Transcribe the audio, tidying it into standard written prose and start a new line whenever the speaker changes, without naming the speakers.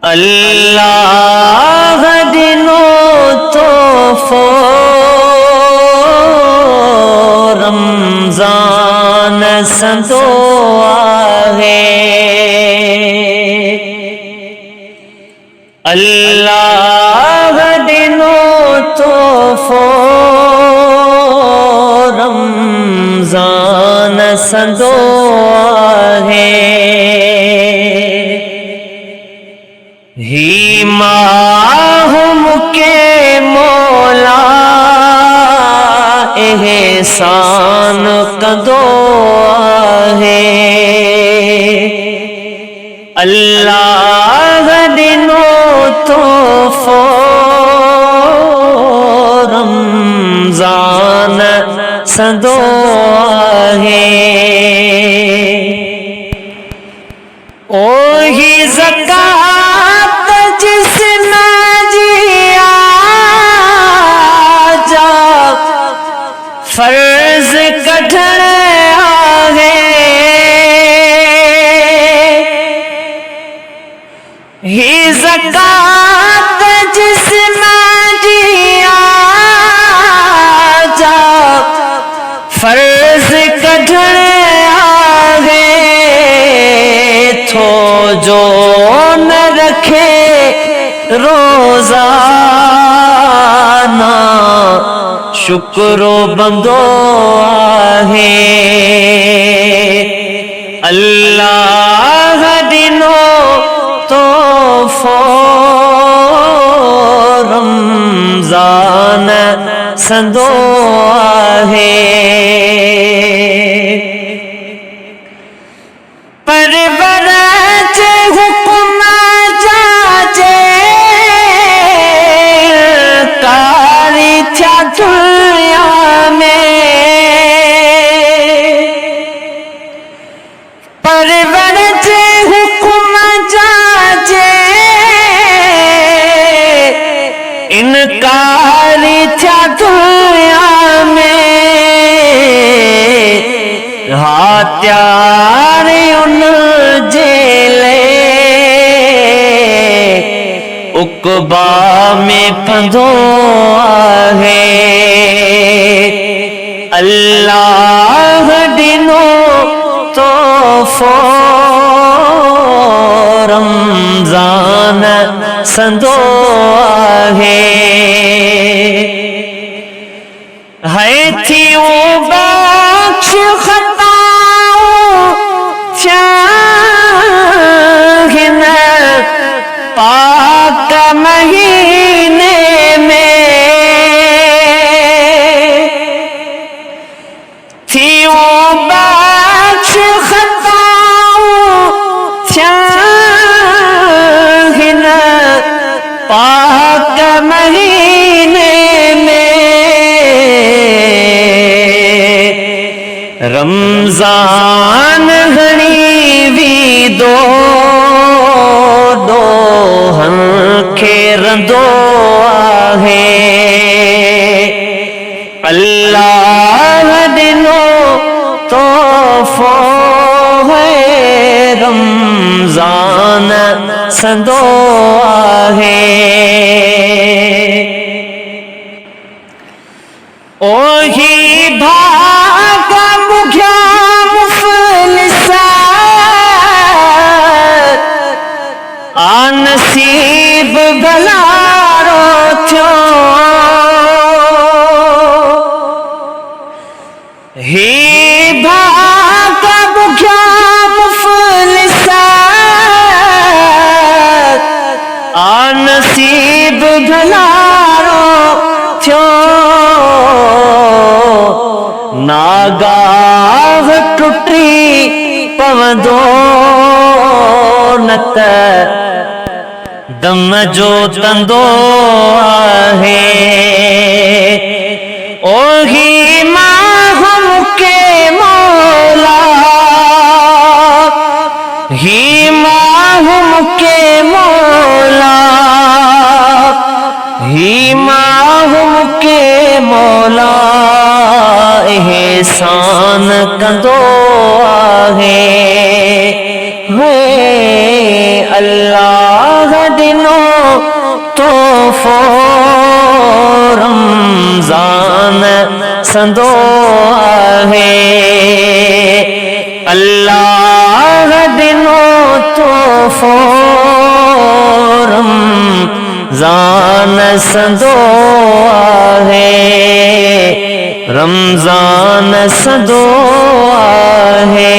अल्लाह दिनो तोहफो रमजान संदो आहे। अल्लाह दिनो तोहफो रमजान संदो आहे। ही माह मुके मौला एहसान कंदो आहे। अल्लाह दिनो तोहफो रमजान संदो आहे। ओही ज़कात जिसना जिया जा फर्ज कठण आहे। ही ज़कात जिसना जिया जा फर्ज कठण आहे। थो जो न रखे रोज़ाना शुक्रो बंदो आहे। अल्लाह दिनो तोहफो रमजान संदो आहे। परवर जे हुक्म जाजे कारी थया दुनिया में। परवर जे हुक्म जाजे इनकारी थया दुनिया में। हात्यार उन जेले उकबा में पंधो आहे। अल्लाह दिनो तोहफो रमजान संदो आहे। है थी बख्श खताऊं थया हिन पाक महीने में। थी बख्श खताऊं थया हिन पाक महीने में। रमजान घणी वीदो दोहन खे रंदो आहे। अल्लाह दिनो तोहफो है रमजान संदो आहे। ओही भाग मुखिया मुफलिसा नसीब भलारो थियो। ही भाग मुखिया मुफलिसा नसीब भलारो थियो। नागाह टुटी पवंदो न त दम जो तंदो आहे। ओही माह मुके मौला ही माह मुके मौला ही माह मुके मौला एहसान कंदो आहे। अल्लाह संदो आहे अल्लाह दिनो तोहफ़ो रमज़ान संदो आहे रमज़ान संदो आहे।